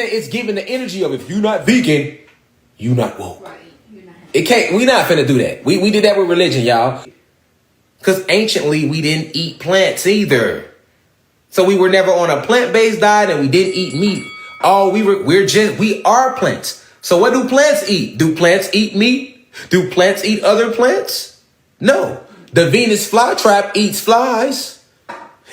It's giving the energy of, if you're not vegan, you not woke. Right. You're not It can't. We not finna do that. We did that with religion, y'all. Because anciently we didn't eat plants either. So we were never on a plant-based diet, and we didn't eat meat. We are plants. So what do plants eat? Do plants eat meat? Do plants eat other plants? No. The Venus flytrap eats flies.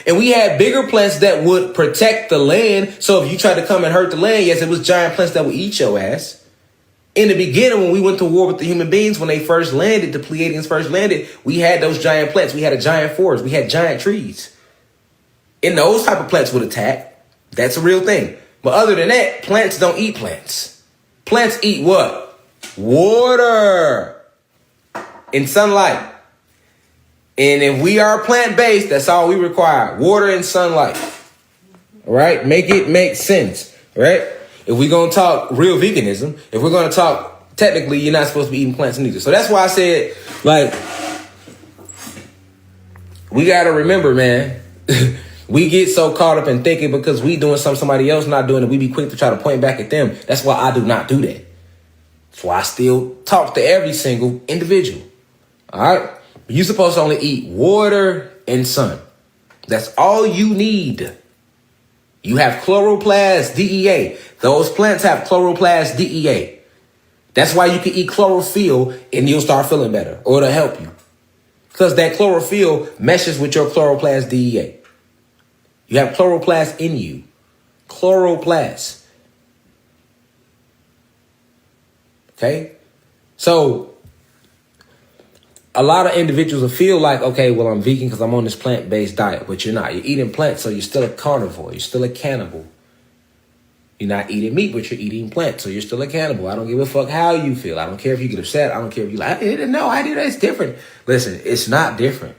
And we had bigger plants that would protect the land. So if you tried to come and hurt the land, yes, it was giant plants that would eat your ass. In the beginning, when we went to war with the human beings, when they first landed, the Pleiadians first landed, we had those giant plants. We had a giant forest. We had giant trees. And those type of plants would attack. That's a real thing. But other than that, plants don't eat plants. Plants eat what? Water and sunlight. And if we are plant-based, that's all we require. Water and sunlight. All right? Make it make sense. All right? If we're going to talk real veganism, if we're going to talk, technically, you're not supposed to be eating plants neither. So that's why I said, like, we got to remember, man, we get so caught up in thinking because we doing something somebody else not doing it, we be quick to try to point back at them. That's why I do not do that. That's why I still talk to every single individual. All right? You're supposed to only eat water and sun. That's all you need. You have chloroplast DEA. Those plants have chloroplast DEA. That's why you can eat chlorophyll and you'll start feeling better, or it'll help you. Because that chlorophyll meshes with your chloroplast DEA. You have chloroplast in you. Chloroplast. Okay? So a lot of individuals will feel like, okay, well, I'm vegan because I'm on this plant-based diet, but you're not. You're eating plants, so you're still a carnivore. You're still a cannibal. You're not eating meat, but you're eating plants, so you're still a cannibal. I don't give a fuck how you feel. I don't care if you get upset. I don't care if you like, no, I did that. It's different. Listen, it's not different.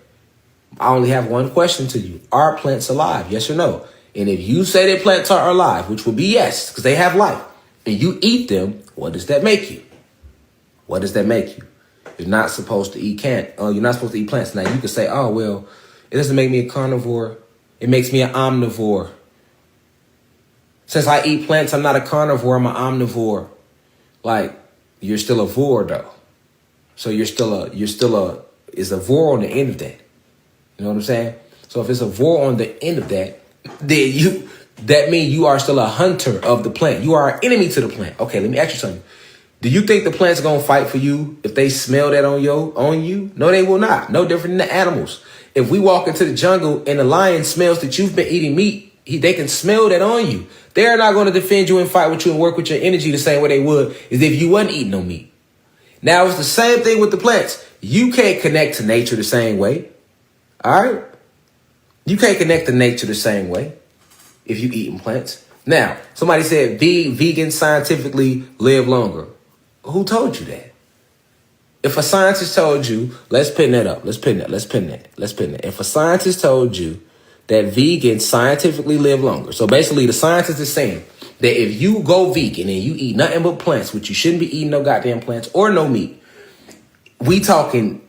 I only have one question to you. Are plants alive? Yes or no? And if you say that plants are alive, which would be yes, because they have life, and you eat them, what does that make you? What does that make you? You're not supposed to eat you're not supposed to eat plants. Now you could say, oh, well, it doesn't make me a carnivore. It makes me an omnivore. Since I eat plants, I'm not a carnivore, I'm an omnivore. Like, you're still a vor though. So it's a vor on the end of that. You know what I'm saying? So if it's a vor on the end of that, then that means you are still a hunter of the plant. You are an enemy to the plant. Okay, let me ask you something. Do you think the plants are going to fight for you if they smell that on you? No, they will not. No different than the animals. If we walk into the jungle and the lion smells that you've been eating meat, they can smell that on you. They're not going to defend you and fight with you and work with your energy the same way they would as if you wasn't eating no meat. Now, it's the same thing with the plants. You can't connect to nature the same way. All right? You can't connect to nature the same way if you eating plants. Now, somebody said vegans scientifically live longer. Who told you that? If a scientist told you, let's pin that up. Let's pin that. If a scientist told you that vegans scientifically live longer. So basically the scientist is saying that if you go vegan and you eat nothing but plants, which you shouldn't be eating no goddamn plants or no meat, we talking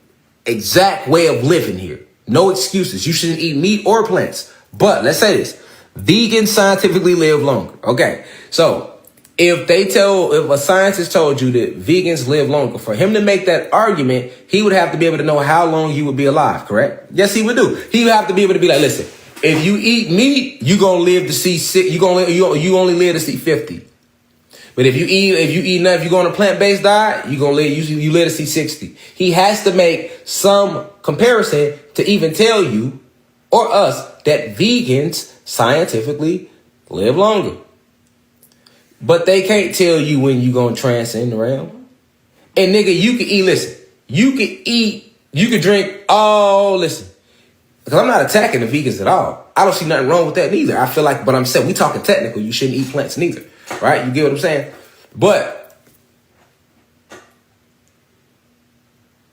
exact way of living here. No excuses. You shouldn't eat meat or plants. But let's say this. Vegans scientifically live longer. Okay. So if a scientist told you that vegans live longer, for him to make that argument, he would have to be able to know how long you would be alive, correct? Yes, he would do. He would have to be able to be like, listen, if you eat meat, you gonna live to see you only live to see 50. But if you go on a plant-based diet, you live to see 60. He has to make some comparison to even tell you or us that vegans scientifically live longer. But they can't tell you when you gonna transcend the realm. And nigga, you can eat, listen, you can drink, listen. Because I'm not attacking the vegans at all. I don't see nothing wrong with that neither. I feel like, but I'm saying, we talking technical, you shouldn't eat plants neither. Right? You get what I'm saying? But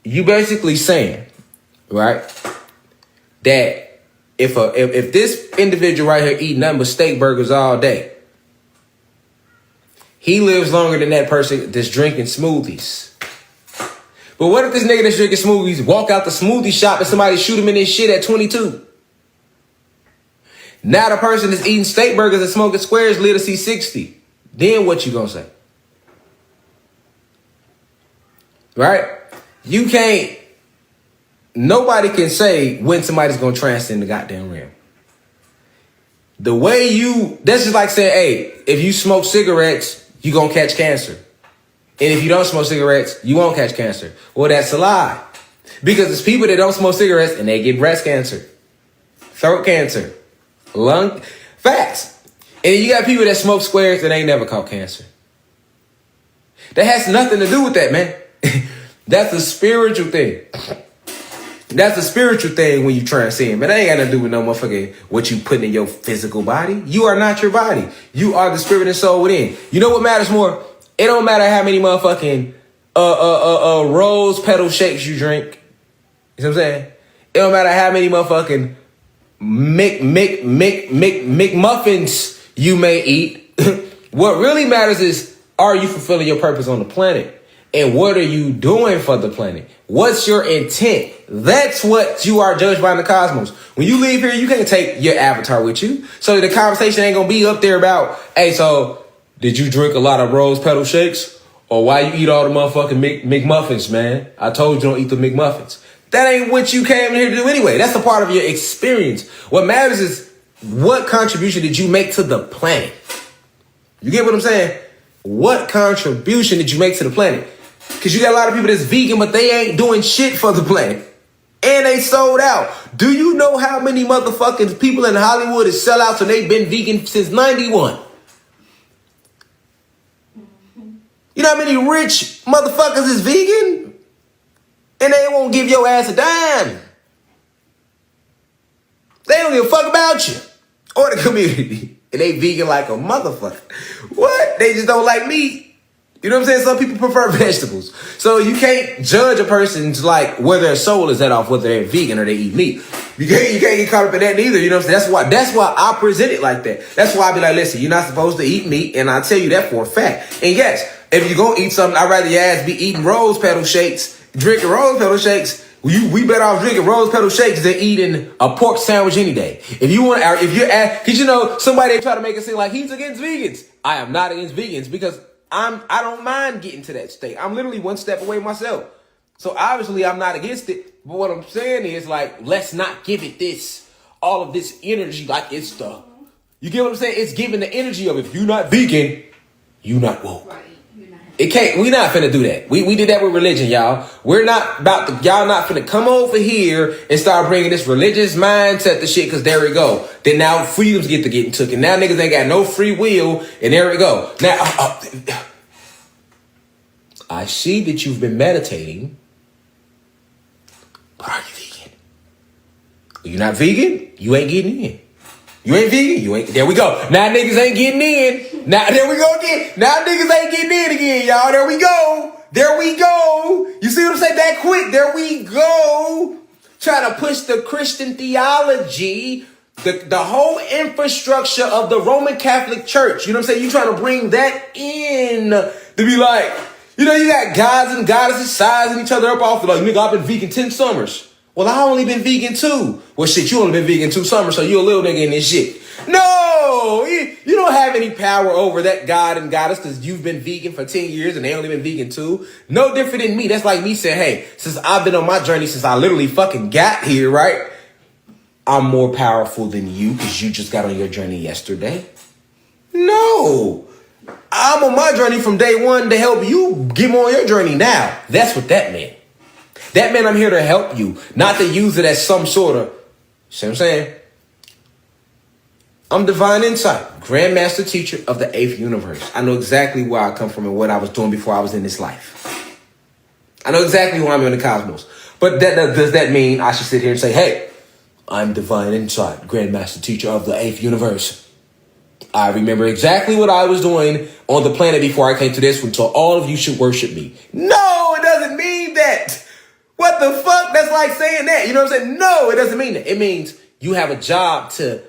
you basically saying, right, that if this individual right here eat nothing but steak burgers all day, he lives longer than that person that's drinking smoothies. But what if this nigga that's drinking smoothies walk out the smoothie shop and somebody shoot him in his shit at 22? Now the person that's eating steak burgers and smoking squares live to see 60. then what you gonna say? Right? You can't, nobody can say when somebody's gonna transcend the goddamn realm. The way that's just like saying, hey, if you smoke cigarettes, you gonna catch cancer. And if you don't smoke cigarettes, you won't catch cancer. Well, that's a lie. Because there's people that don't smoke cigarettes and they get breast cancer, throat cancer, lung, facts. And then you got people that smoke squares and ain't never caught cancer. That has nothing to do with that, man. That's a spiritual thing. That's a spiritual thing when you transcend, man. That ain't got nothing to do with no motherfucking what you put in your physical body. You are not your body. You are the spirit and soul within. You know what matters more? It don't matter how many motherfucking rose petal shakes you drink. You know what I'm saying? It don't matter how many motherfucking McMuffins you may eat. What really matters is, are you fulfilling your purpose on the planet? And what are you doing for the planet? What's your intent? That's what you are judged by in the cosmos. When you leave here, you can't take your avatar with you. So the conversation ain't gonna be up there about, hey, so did you drink a lot of rose petal shakes? Or why you eat all the motherfucking McMuffins, man? I told you don't eat the McMuffins. That ain't what you came here to do anyway. That's a part of your experience. What matters is, what contribution did you make to the planet? You get what I'm saying? What contribution did you make to the planet? Because you got a lot of people that's vegan, but they ain't doing shit for the planet. And they sold out. Do you know how many motherfucking people in Hollywood is sellouts and they've been vegan since 91? You know how many rich motherfuckers is vegan? And they won't give your ass a dime. They don't give a fuck about you or the community. And they vegan like a motherfucker. What? They just don't like meat. You know what I'm saying? Some people prefer vegetables. So you can't judge a person's like where their soul is at off whether they're vegan or they eat meat. You can't get caught up in that neither. You know what I'm saying? That's why I present it like that. That's why I be like, listen, you're not supposed to eat meat, and I tell you that for a fact. And yes, if you're gonna eat something, I'd rather your ass be eating rose petal shakes, drinking rose petal shakes. We better off drinking rose petal shakes than eating a pork sandwich any day. If you want, if you're at, because you know somebody try to make it seem like he's against vegans. I am not against vegans because I don't mind getting to that state. I'm literally one step away myself. So obviously I'm not against it. But what I'm saying is, like, let's not give it all of this energy like it's the, you get what I'm saying? It's giving the energy of, if you're not vegan, you not woke. Right. We not finna do that. We did that with religion, y'all. We're not about to, y'all not finna come over here and start bringing this religious mindset to shit, cause there we go. Then now freedoms get to getting took, and now niggas ain't got no free will, and there we go. Now, I see that you've been meditating, but are you vegan? You're not vegan? You ain't getting in. You ain't vegan? You ain't. There we go. Now niggas ain't getting in. Now there we go again. Now niggas ain't getting in again, y'all. There we go. There we go. You see what I'm saying? That quick. There we go. Trying to push the Christian theology, the whole infrastructure of the Roman Catholic Church. You know what I'm saying? You trying to bring that in to be like, you know, you got gods and goddesses sizing each other up off like, nigga, I've been vegan 10 summers. Well, I only been vegan 2. Well, shit, you only been vegan 2 summers, so you a little nigga in this shit. No, you don't have any power over that god and goddess because you've been vegan for 10 years and they only been vegan 2. No different than me. That's like me saying, hey, since I've been on my journey, since I literally fucking got here, right? I'm more powerful than you because you just got on your journey yesterday. No, I'm on my journey from day one to help you get on your journey now. That's what that meant. That meant I'm here to help you, not to use it as some sort of, see what I'm saying? I'm Divine Insight, Grandmaster Teacher of the 8th Universe. I know exactly where I come from and what I was doing before I was in this life. I know exactly where I'm in the cosmos. But does that mean I should sit here and say, hey, I'm Divine Insight, Grandmaster Teacher of the 8th Universe. I remember exactly what I was doing on the planet before I came to this one, so all of you should worship me. No, it doesn't mean that. What the fuck? That's like saying that. You know what I'm saying? No, it doesn't mean that. It means you have a job to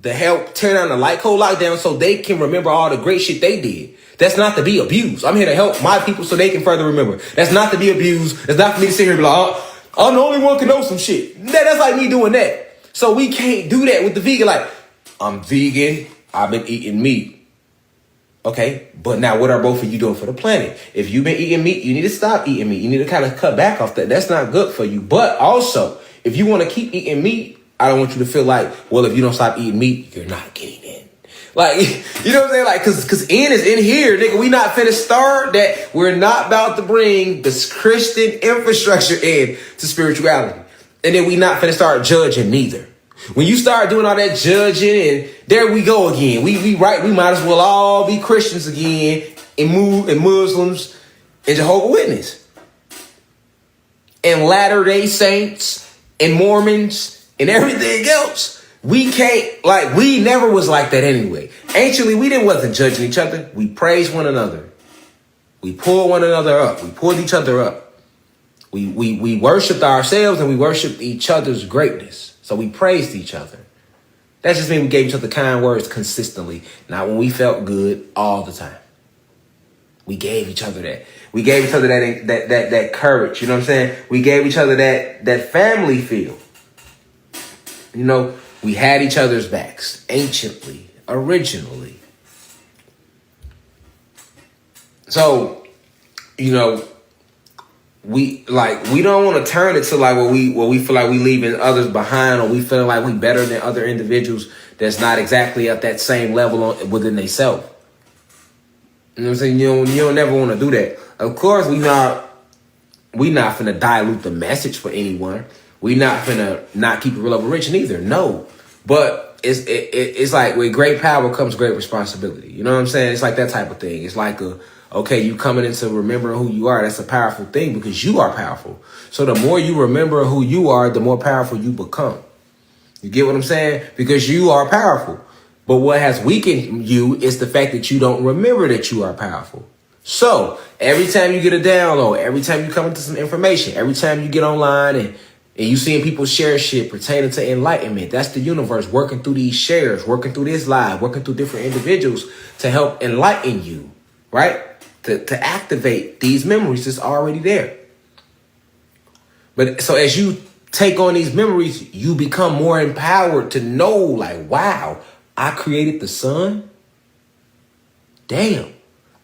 help tear down the light code lockdown so they can remember all the great shit they did. That's not to be abused. I'm here to help my people so they can further remember. That's not to be abused. That's not for me to sit here and be like, oh, I'm the only one who can know some shit. That's like me doing that. So we can't do that with the vegan. Like, I'm vegan. I've been eating meat. Okay, but now what are both of you doing for the planet? If you've been eating meat, you need to stop eating meat. You need to kind of cut back off that. That's not good for you. But also, if you want to keep eating meat, I don't want you to feel like, well, if you don't stop eating meat, you're not getting in. Like, you know what I'm saying? Like, cause in is in here, nigga. We not finna start that. We're not about to bring this Christian infrastructure in to spirituality. And then we not finna start judging neither. When you start doing all that judging, and there we go again. We might as well all be Christians again, and Muslims, and Jehovah's Witness, and Latter-day Saints, and Mormons, and everything else. We can't, like, we never was like that anyway. Anciently, we wasn't judging each other. We praised one another. We pulled one another up. We pulled each other up. We worshiped ourselves, and we worshiped each other's greatness. So we praised each other. That just means we gave each other kind words consistently, not when we felt good all the time. We gave each other that. We gave each other that courage. You know what I'm saying? We gave each other that family feel. You know, we had each other's backs anciently, originally. So, you know, we don't want to turn it to like where we feel like we leaving others behind, or we feel like we better than other individuals that's not exactly at that same level within themselves. You know what I'm saying? You don't never want to do that. Of course, we not finna dilute the message for anyone. We not finna not keep it real over rich neither. No, but it's like with great power comes great responsibility. You know what I'm saying? It's like that type of thing. It's like okay, you coming into remembering who you are. That's a powerful thing because you are powerful. So the more you remember who you are, the more powerful you become. You get what I'm saying? Because you are powerful. But what has weakened you is the fact that you don't remember that you are powerful. So every time you get a download, every time you come into some information, every time you get online and you seeing people share shit pertaining to enlightenment, that's the universe working through these shares, working through this live, working through different individuals to help enlighten you, right? To activate these memories that's already there. But so as you take on these memories, you become more empowered to know, like, wow, I created the sun. Damn,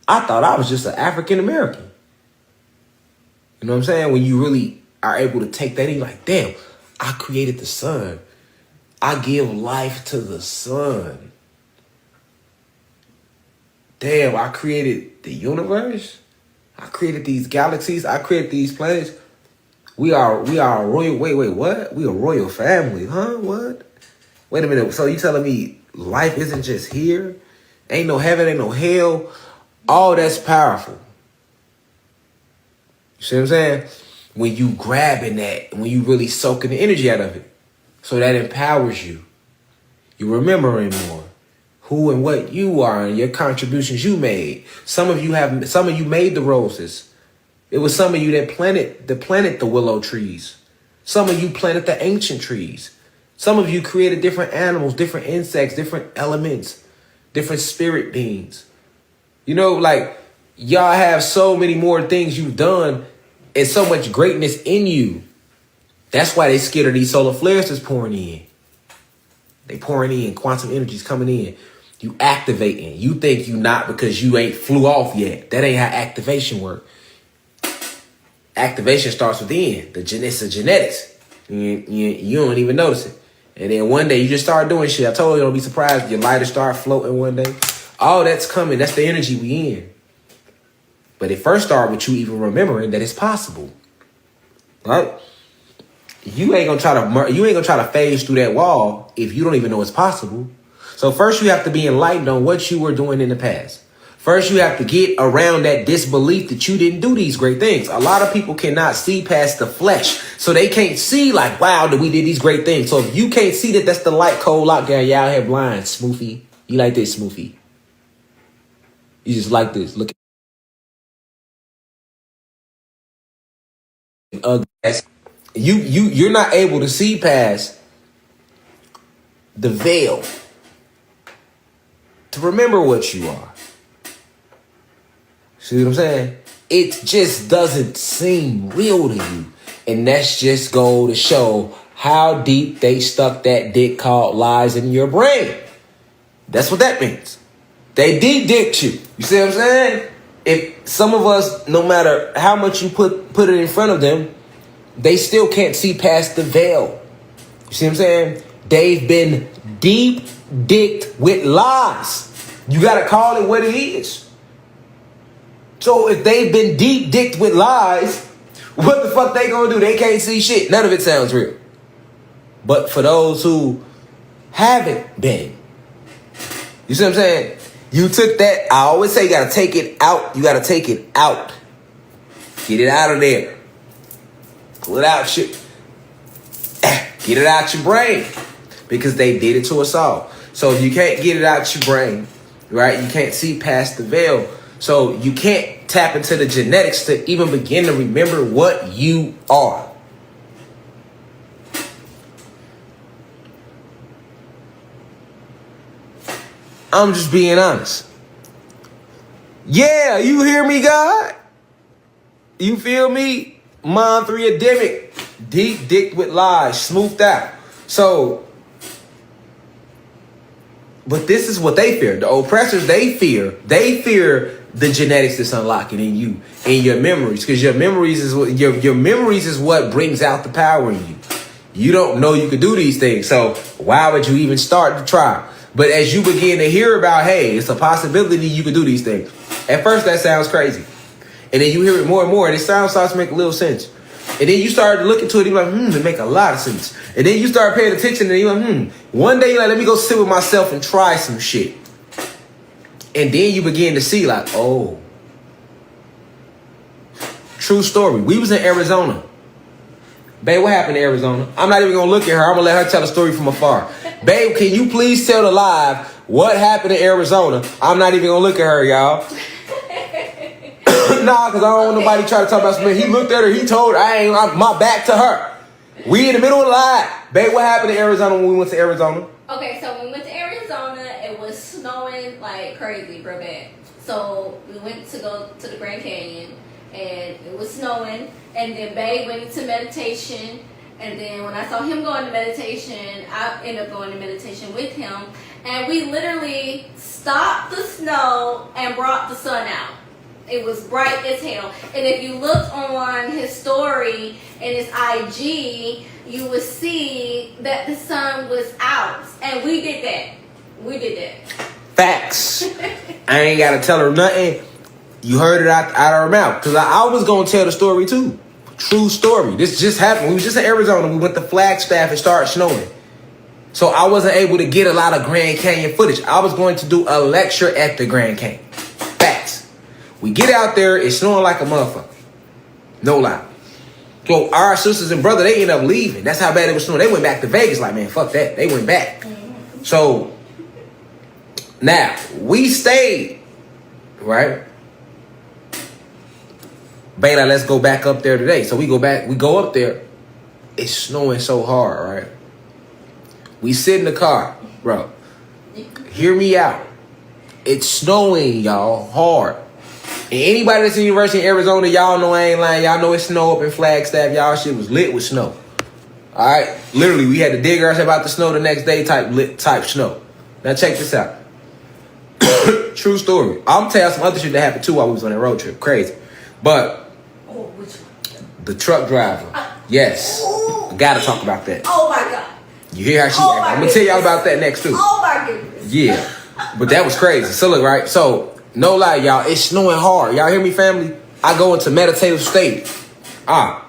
I thought I was just an African American. You know what I'm saying? When you really are able to take that in, like, damn, I created the sun. I give life to the sun. Damn, I created the universe. I created these galaxies. I created these planets. We are a royal. Wait, what? We a royal family, huh? What? Wait a minute. So you telling me life isn't just here? Ain't no heaven, ain't no hell. All that's powerful. You see what I'm saying? When you grabbing that, when you really soaking the energy out of it, so that empowers you. You remembering more. Who and what you are and your contributions you made. Some of you made the roses. It was some of you that planted the willow trees. Some of you planted the ancient trees. Some of you created different animals, different insects, different elements, different spirit beings. You know, like, y'all have so many more things you've done and so much greatness in you. That's why they scared of these solar flares that's pouring in. They pouring in, quantum energy's coming in. You activating. You think you not because you ain't flew off yet. That ain't how activation work. Activation starts within. It's a genetics. You don't even notice it. And then one day you just start doing shit. I told you, don't be surprised if your lighter start floating one day. All that's coming. That's the energy we in. But it first started with you even remembering that it's possible. Right? You ain't gonna try to phase through that wall if you don't even know it's possible. So first you have to be enlightened on what you were doing in the past. First you have to get around that disbelief that you didn't do these great things. A lot of people cannot see past the flesh. So they can't see like, wow, that we did these great things. So if you can't see that that's the light cold out there, y'all here blind, Smoofy. You like this, Smoofy. You just like this. Look at you're not able to see past the veil to remember what you are. See what I'm saying? It just doesn't seem real to you. And that's just go to show how deep they stuck that dick called lies in your brain. That's what that means. They de-dicked you. You see what I'm saying? If some of us, no matter how much you put it in front of them, they still can't see past the veil. You see what I'm saying? They've been deep-dicked with lies. You got to call it what it is. So if they've been deep-dicked with lies, what the fuck they gonna do? They can't see shit. None of it sounds real. But for those who haven't been, you see what I'm saying? You took that. I always say you got to take it out. You got to take it out. Get it out of there. Pull it out. Shit. Get it out your brain. Because they did it to us all. So if you can't get it out your brain, right, you can't see past the veil. So you can't tap into the genetics to even begin to remember what you are. I'm just being honest. Yeah, you hear me, God? You feel me? Mind 3-ademic. Deep dick with lies. Smoothed out. So, but this is what they fear. The oppressors, they fear the genetics that's unlocking in you, in your memories. Because your memories is what your memories is what brings out the power in you. You don't know you could do these things. So why would you even start to try? But as you begin to hear about, hey, it's a possibility you could do these things. At first, that sounds crazy. And then you hear it more and more, and it starts to make a little sense. And then you start to look into it, and you're like, it make a lot of sense. And then you start paying attention, and you're like, One day, you're like, let me go sit with myself and try some shit. And then you begin to see, like, oh. True story. We was in Arizona. Babe, what happened in Arizona? I'm not even going to look at her. I'm going to let her tell a story from afar. Babe, can you please tell the live what happened in Arizona? I'm not even going to look at her, y'all. Nah, because I don't want nobody try to talk about something. He looked at her. He told her. I'm my back to her. We in the middle of the live. Babe, what happened in Arizona when we went to Arizona? Okay, so when we went to Arizona, it was snowing like crazy, bro, bad. So we went to go to the Grand Canyon, and it was snowing. And then Babe went into meditation. And then when I saw him go into meditation, I ended up going to meditation with him. And we literally stopped the snow and brought the sun out. It was bright as hell. And if you looked on his story and his IG, you would see that the sun was out. And we did that. We did that. Facts. I ain't got to tell her nothing. You heard it out of her mouth. Because I was going to tell the story too. True story. This just happened. We was just in Arizona. We went to Flagstaff and started snowing. So I wasn't able to get a lot of Grand Canyon footage. I was going to do a lecture at the Grand Canyon. Facts. We get out there. It's snowing like a motherfucker. No lie. So our sisters and brother, they ended up leaving. That's how bad it was snowing. They went back to Vegas. Like, man, fuck that. They went back. So now we stayed. Right? Bayla, let's go back up there today. So we go up there. It's snowing so hard, right? We sit in the car, bro. Hear me out. It's snowing, y'all, hard. And anybody that's in University of Arizona, y'all know I ain't lying. Y'all know it's snow up in Flagstaff. Y'all shit was lit with snow. All right? Literally, we had to dig ourselves out the snow the next day type snow. Now check this out. True story. I'm telling some other shit that happened too while we was on that road trip. Crazy. But the truck driver. Yes. I gotta talk about that. Oh my God. You hear how she acting. I'm gonna tell y'all about that next too. Oh my goodness. Yeah. But that was crazy. So look, right? So, no lie, y'all. It's snowing hard. Y'all hear me, family? I go into meditative state.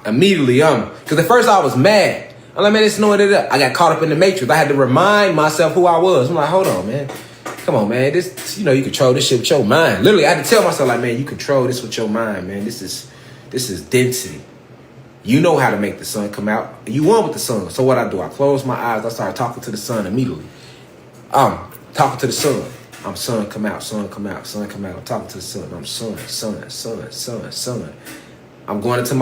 Immediately, because at first I was mad. I'm like, man, it's snowing. I got caught up in the matrix. I had to remind myself who I was. I'm like, hold on, man. Come on, man. This, you control this shit with your mind. Literally, I had to tell myself, like, man, you control this with your mind, man. This is density. You know how to make the sun come out. You want with the sun. So what I do, I close my eyes. I start talking to the sun immediately. Talking to the sun. I'm sun come out, sun come out, sun come out. I'm talking to the sun. I'm sun, sun, sun, sun, sun. I'm going into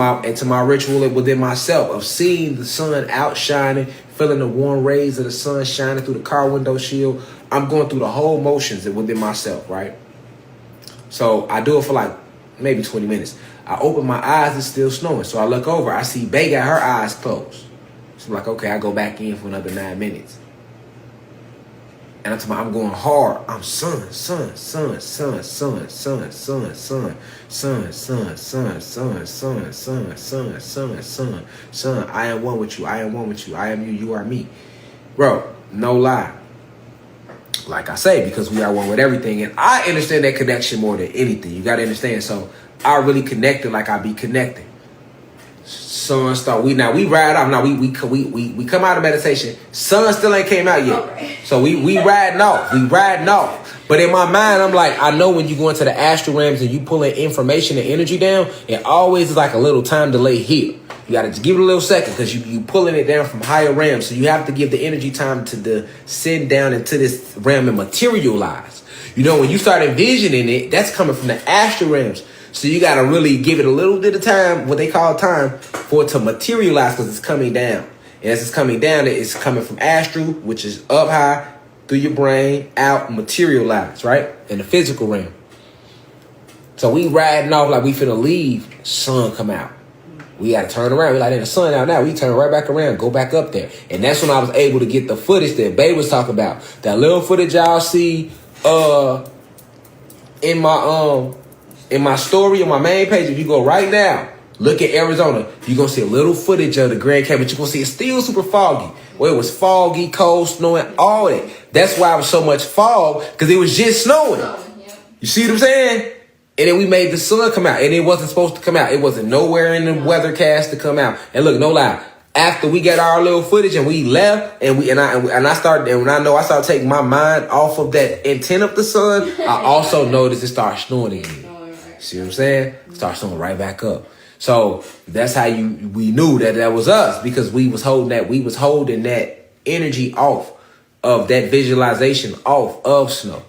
my ritual within myself of seeing the sun outshining, feeling the warm rays of the sun shining through the car window shield. I'm going through the whole motions within myself, right? So I do it for like maybe 20 minutes. I open my eyes, it's still snowing. So I look over, I see Bay got her eyes closed. So I'm like, okay, I go back in for another 9 minutes. And I'm talking about I'm going hard. I'm sun, sun, sun, sun, sun, sun, sun, sun, sun, sun, sun, sun, sun, sun, sun, sun, sun, sun. I am one with you. I am one with you. I am you. You are me. Bro, no lie. Like I say, because we are one with everything. And I understand that connection more than anything. You got to understand. So I really connected like I be connected. Sun star. We ride off. Now we come out of meditation. Sun still ain't came out yet. Okay. So we riding off. We riding off. But in my mind, I'm like, I know when you go into the astral realms and you pulling information and energy down, it always is like a little time delay here. You got to just give it a little second because you pulling it down from higher realms. So you have to give the energy time to descend down into this realm and materialize. You know, when you start envisioning it, that's coming from the astral realms. So you got to really give it a little bit of time, what they call time, for it to materialize because it's coming down. And as it's coming down, it's coming from astral, which is up high, through your brain, out, materialize, right? In the physical realm. So we riding off like we finna leave, sun come out. We got to turn around. We're like, there's the sun out now. We turn right back around, go back up there. And that's when I was able to get the footage that Bae was talking about. That little footage y'all see in my story, on my main page. If you go right now, look at Arizona, you're going to see a little footage of the Grand Canyon. But you're going to see it's still super foggy. Well, it was foggy, cold, snowing, all that. That's why it was so much fog, because it was just snowing. You see what I'm saying? And then we made the sun come out, and it wasn't supposed to come out. It wasn't nowhere in the weathercast to come out. And look, no lie. After we got our little footage and we left, and I started, and when I know I started taking my mind off of that intent of the sun, I also noticed it started snowing again. See what I'm saying? Start snowing right back up. So that's how we knew that was us, because we was holding that energy off of that visualization off of snow.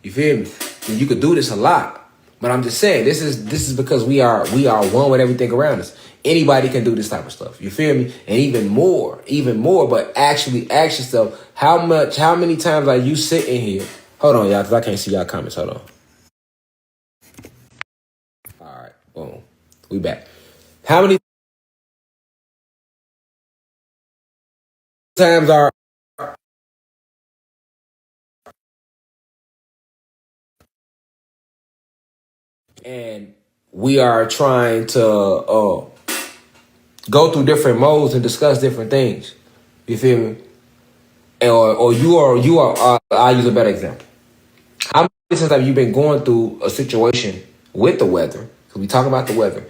You feel me? And you could do this a lot. But I'm just saying, this is because we are one with everything around us. Anybody can do this type of stuff. You feel me? And even more. But actually ask yourself, how many times are you sitting here? Hold on, y'all, because I can't see y'all comments. Hold on. All right, boom. We back. How many times are and we are trying to go through different modes and discuss different things. You feel me? Or you are. I'll use a better example. How many times have you been going through a situation with the weather? Because we talk about the weather,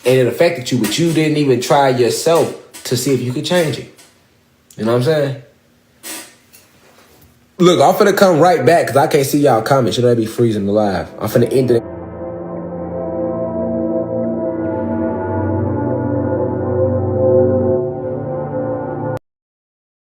and it affected you, but you didn't even try yourself to see if you could change it. You know what I'm saying? Look, I'm finna come right back because I can't see y'all comments. Should I be freezing the live? I'm finna end it.